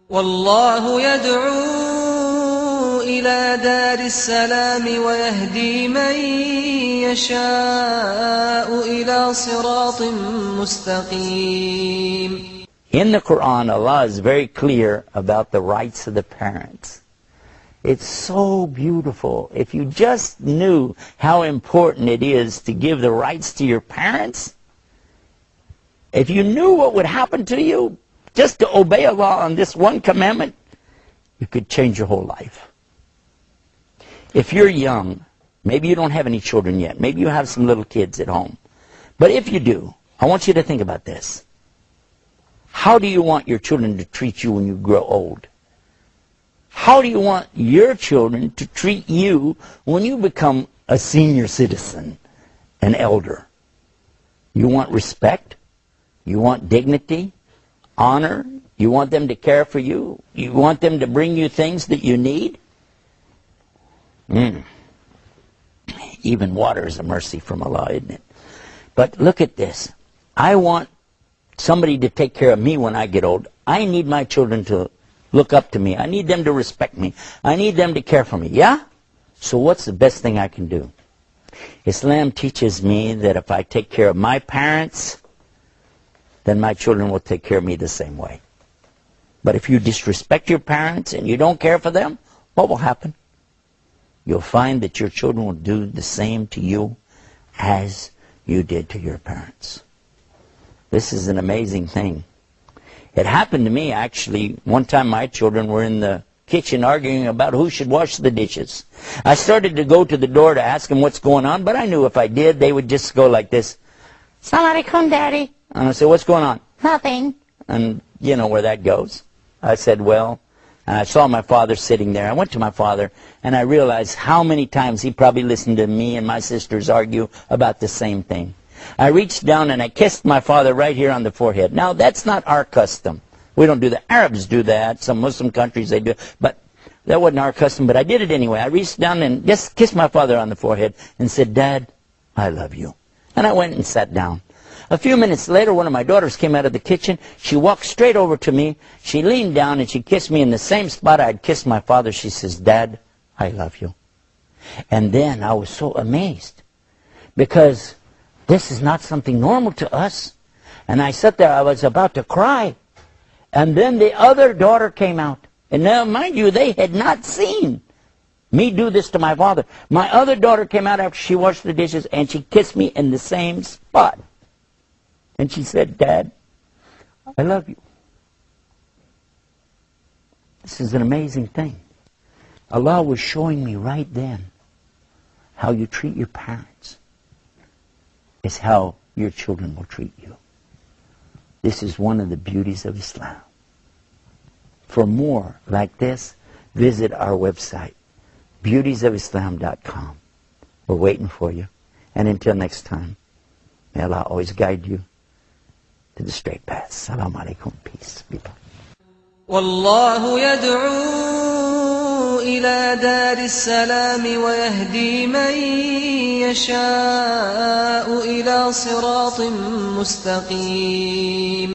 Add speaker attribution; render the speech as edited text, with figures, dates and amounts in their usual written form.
Speaker 1: والله يدعو إلى دار السلام ويهدي من يشاء إلى صراط مستقيم.
Speaker 2: In the Quran, Allah is very clear about the rights of the parents. It's so beautiful. If you just knew how important it is to give the rights to your parents, if you knew what would happen to you just to obey Allah on this one commandment, you could change your whole life. If you're young, maybe you don't have any children yet, maybe you have some little kids at home, but if you do, I want you to think about this. How do you want your children to treat you when you grow old? How do you want your children to treat you when you become a senior citizen, an elder? You want respect? You want dignity? Honor? You want them to care for you? You want them to bring you things that you need? Even water is a mercy from Allah, isn't it? But look at this. I want somebody to take care of me when I get old. I need my children to look up to me. I need them to respect me. I need them to care for me. Yeah? So what's the best thing I can do? Islam teaches me that if I take care of my parents, then my children will take care of me the same way. But if you disrespect your parents and you don't care for them, what will happen? You'll find that your children will do the same to you as you did to your parents. This is an amazing thing. It happened to me, actually. One time my children were in the kitchen arguing about who should wash the dishes. I started to go to the door to ask them what's going on, but I knew if I did, they would just go like this. Assalamu alaikum, Daddy. And I said, what's going on? Nothing. And you know where that goes. I said, well, and I saw my father sitting there. I went to my father, and I realized how many times he probably listened to me and my sisters argue about the same thing. I reached down and I kissed my father right here on the forehead. Now, that's not our custom. We don't do that. Arabs do that. Some Muslim countries, they do. But that wasn't our custom, but I did it anyway. I reached down and just kissed my father on the forehead and said, Dad, I love you. And I went and sat down. A few minutes later, one of my daughters came out of the kitchen. She walked straight over to me. She leaned down and she kissed me in the same spot I had kissed my father. She says, Dad, I love you. And then I was so amazed because this is not something normal to us. And I sat there, I was about to cry. And then the other daughter came out. And now, mind you, they had not seen me do this to my father. My other daughter came out after she washed the dishes and she kissed me in the same spot. And she said, Dad, I love you. This is an amazing thing. Allah was showing me right then how you treat your parents is how your children will treat you. This is one of the beauties of Islam. For more like this, visit our website, beautiesofislam.com. We're waiting for you. And until next time, may Allah always guide you to the straight path. Assalamu alaikum. Peace. People.
Speaker 1: والله يدعو إلى دار السلام ويهدي من يشاء إلى صراط مستقيم.